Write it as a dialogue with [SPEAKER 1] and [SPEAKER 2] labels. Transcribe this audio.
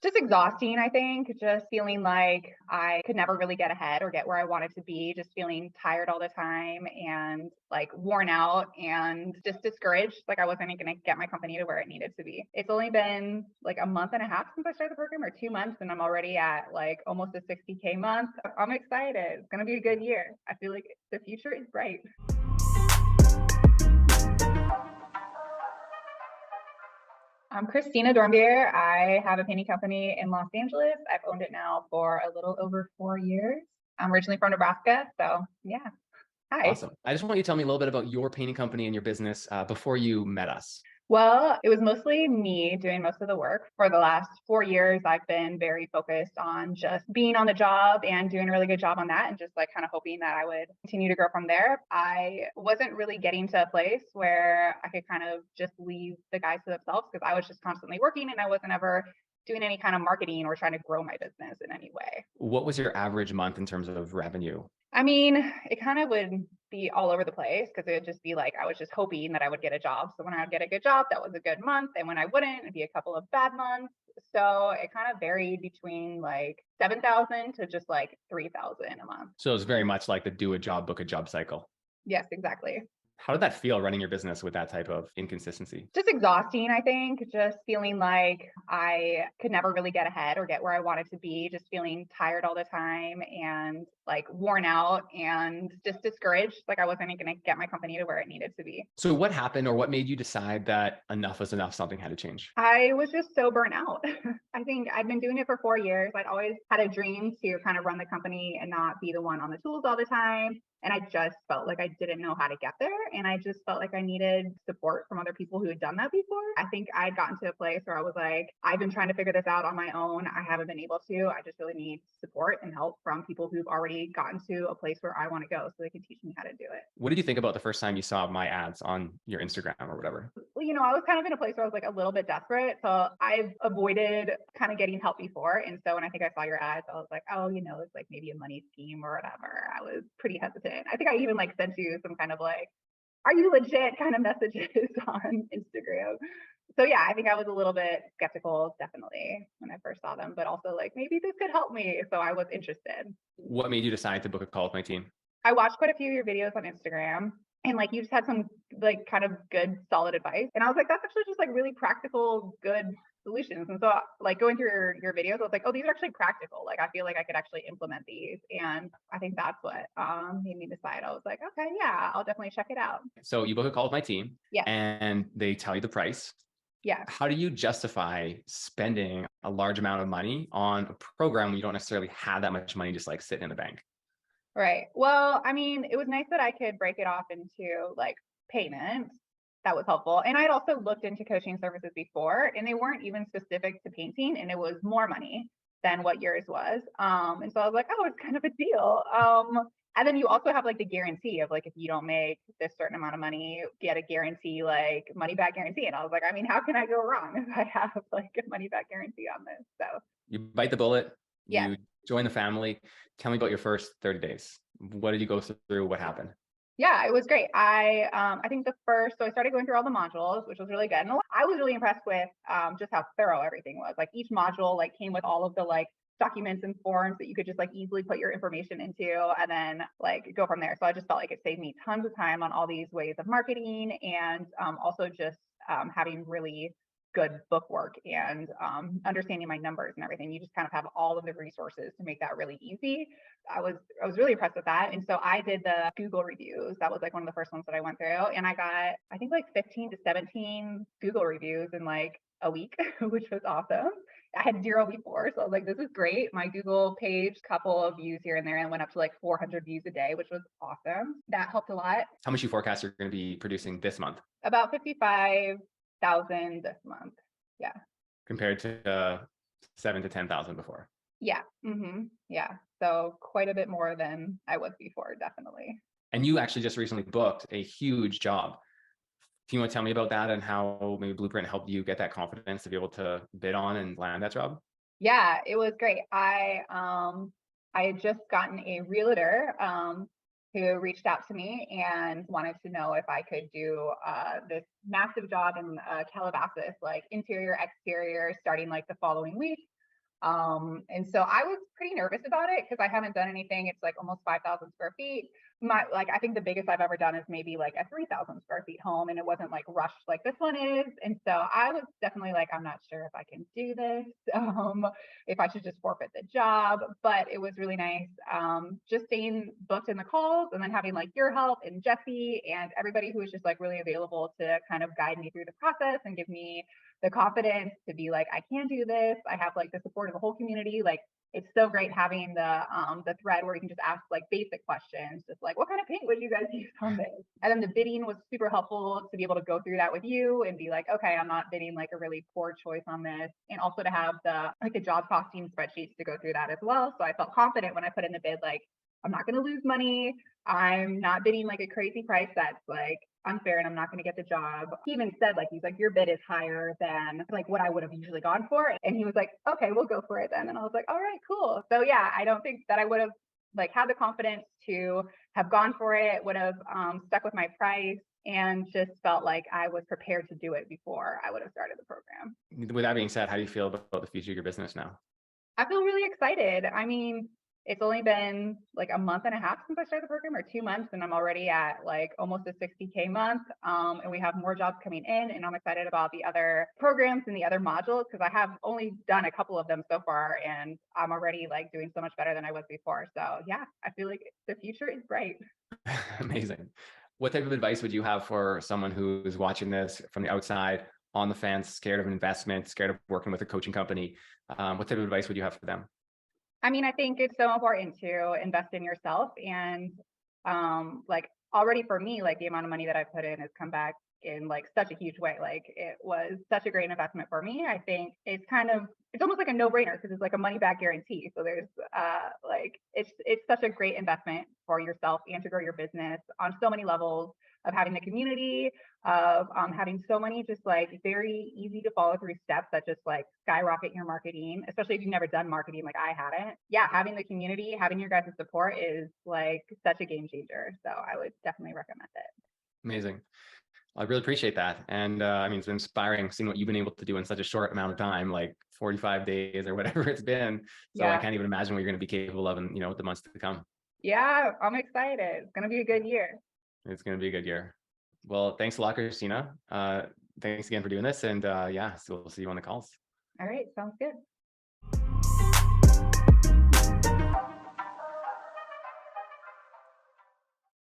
[SPEAKER 1] Just exhausting, I think. Just feeling like I could never really get ahead or get where I wanted to be. Just feeling tired all the time and like worn out and just discouraged. Like I wasn't going to get my company to where it needed to be. It's only been like a month and a half since I started the program, or 2 months, and I'm already at like almost a 60K month. I'm excited. It's going to be a good year. I feel like the future is bright. I'm Christina Dornbier. I have a painting company in Los Angeles. I've owned it now for a little over 4 years. I'm originally from Nebraska, so yeah. Hi.
[SPEAKER 2] Awesome. I just want you to tell me a little bit about your painting company and your business before you met us.
[SPEAKER 1] Well, it was mostly me doing most of the work. For the last 4 years, I've been very focused on just being on the job and doing a really good job on that, and just like kind of hoping that I would continue to grow from there. I wasn't really getting to a place where I could kind of just leave the guys to themselves, because I was just constantly working and I wasn't ever doing any kind of marketing or trying to grow my business in any way.
[SPEAKER 2] What was your average month in terms of revenue?
[SPEAKER 1] I mean, it kind of would be all over the place, because it would just be like I was just hoping that I would get a job. So when I would get a good job, that was a good month. And when I wouldn't, it'd be a couple of bad months. So it kind of varied between like 7,000 to just like 3,000 a month.
[SPEAKER 2] So it's very much like the do a job, book a job cycle.
[SPEAKER 1] Yes, exactly.
[SPEAKER 2] How did that feel running your business with that type of inconsistency?
[SPEAKER 1] Just exhausting, I think. Just feeling like I could never really get ahead or get where I wanted to be. Just feeling tired all the time and like worn out and just discouraged. Like I wasn't going to get my company to where it needed to be.
[SPEAKER 2] So what happened, or what made you decide that enough was enough, something had to change?
[SPEAKER 1] I was just so burnt out. I think I'd been doing it for 4 years. I'd always had a dream to kind of run the company and not be the one on the tools all the time. And I just felt like I didn't know how to get there. And I just felt like I needed support from other people who had done that before. I think I'd gotten to a place where I was like, I've been trying to figure this out on my own. I haven't been able to. I just really need support and help from people who've already gotten to a place where I want to go, so they can teach me how to do it.
[SPEAKER 2] What did you think about the first time you saw my ads on your Instagram or whatever?
[SPEAKER 1] Well, I was kind of in a place where I was like a little bit desperate. So I've avoided kind of getting help before. And so when I think I saw your ads, I was like, oh, it's like maybe a money scheme or whatever. I was pretty hesitant. I think I even like sent you some kind of like, are you legit kind of messages on Instagram. So yeah, I think I was a little bit skeptical, definitely, when I first saw them, but also like maybe this could help me. So I was interested.
[SPEAKER 2] What made you decide to book a call with my team?
[SPEAKER 1] I watched quite a few of your videos on Instagram, and like you just had some like kind of good solid advice. And I was like, that's actually just like really practical, good solutions. And so like going through your videos, I was like, oh, these are actually practical. Like I feel like I could actually implement these. And I think that's what made me decide. I was like, okay, yeah, I'll definitely check it out.
[SPEAKER 2] So you book a call with my team,
[SPEAKER 1] Yeah.
[SPEAKER 2] and they tell you the price.
[SPEAKER 1] Yeah.
[SPEAKER 2] How do you justify spending a large amount of money on a program when you don't necessarily have that much money just like sitting in the bank?
[SPEAKER 1] Right. Well, I mean, it was nice that I could break it off into like payments. That was helpful. And I'd also looked into coaching services before, and they weren't even specific to painting, and it was more money than what yours was. And so I was like, oh, it's kind of a deal. And then you also have like the guarantee of like, if you don't make this certain amount of money, you get a guarantee, like money back guarantee. And I was like, I mean, how can I go wrong if I have like a money back guarantee on this? So
[SPEAKER 2] You bite the bullet,
[SPEAKER 1] yeah.
[SPEAKER 2] you join the family. Tell me about your first 30 days. What did you go through? What happened?
[SPEAKER 1] Yeah, it was great. I think so I started going through all the modules, which was really good. And I was really impressed with just how thorough everything was. Like each module like came with all of the like documents and forms that you could just like easily put your information into and then like go from there. So I just felt like it saved me tons of time on all these ways of marketing, and also just having really good book work and understanding my numbers and everything. You just kind of have all of the resources to make that really easy. I was really impressed with that. And so I did the Google reviews. That was like one of the first ones that I went through. And I got, I think like 15 to 17 Google reviews in like a week, which was awesome. I had zero before. So I was like, this is great. My Google page, couple of views here and there, and went up to like 400 views a day, which was awesome. That helped a lot.
[SPEAKER 2] How much you forecast you're going to be producing this month?
[SPEAKER 1] About 55,000 this month. Yeah.
[SPEAKER 2] Compared to 7 to 10,000 before.
[SPEAKER 1] Yeah. Yeah. So quite a bit more than I was before, definitely.
[SPEAKER 2] And you actually just recently booked a huge job. Do you want to tell me about that and how maybe Blueprint helped you get that confidence to be able to bid on and land that job?
[SPEAKER 1] Yeah, it was great. I had just gotten a realtor who reached out to me and wanted to know if I could do this massive job in Calabasas, like interior, exterior, starting like the following week. And so I was pretty nervous about it because I haven't done anything. It's like almost 5,000 square feet. I think the biggest I've ever done is maybe like a 3,000 square feet home, and it wasn't like rushed like this one is. And so I was definitely like, I'm not sure if I can do this, if I should just forfeit the job. But it was really nice, just staying booked in the calls, and then having like your help and Jesse and everybody who was just like really available to kind of guide me through the process and give me the confidence to be like, I can do this. I have like the support of the whole community. Like, it's so great having the thread where you can just ask like basic questions, just like, what kind of paint would you guys use on this? And then the bidding was super helpful to be able to go through that with you and be like, okay, I'm not bidding like a really poor choice on this. And also to have the job costing spreadsheets to go through that as well. So I felt confident when I put in the bid, like, I'm not going to lose money. I'm not bidding like a crazy price that's like unfair and I'm not going to get the job. He even said, like, he's like, your bid is higher than like what I would have usually gone for. And he was like, okay, we'll go for it then. And I was like, all right, cool. So yeah, I don't think that I would have like had the confidence to have gone for it, would have stuck with my price, and just felt like I was prepared to do it before I would have started the program.
[SPEAKER 2] With that being said, how do you feel about the future of your business now?
[SPEAKER 1] I feel really excited. I mean, it's only been like a month and a half since I started the program, or 2 months, and I'm already at like almost a 60K month. And we have more jobs coming in, and I'm excited about the other programs and the other modules because I have only done a couple of them so far, and I'm already like doing so much better than I was before. So yeah, I feel like the future is bright.
[SPEAKER 2] Amazing. What type of advice would you have for someone who's watching this from the outside, on the fence, scared of investment, scared of working with a coaching company? What type of advice would you have for them?
[SPEAKER 1] I mean, I think it's so important to invest in yourself. And like already for me, like the amount of money that I put in has come back in like such a huge way. Like it was such a great investment for me. I think it's almost like a no-brainer because it's like a money back guarantee. So there's like it's such a great investment for yourself and to grow your business on so many levels, of having the community, of having so many just like very easy to follow through steps that just like skyrocket your marketing, especially if you've never done marketing like I hadn't. Yeah, having the community, having your guys' support is like such a game changer. So I would definitely recommend it.
[SPEAKER 2] Amazing. I really appreciate that. And I mean, it's been inspiring seeing what you've been able to do in such a short amount of time, like 45 days or whatever it's been. So I
[SPEAKER 1] Yeah.
[SPEAKER 2] can't even imagine what you're going to be capable of in, the months to come.
[SPEAKER 1] Yeah, I'm excited. It's gonna be a good year.
[SPEAKER 2] It's going to be a good year. Well, thanks a lot, Christina. Thanks again for doing this. And yeah, so we'll see you on the calls.
[SPEAKER 1] All right, sounds good.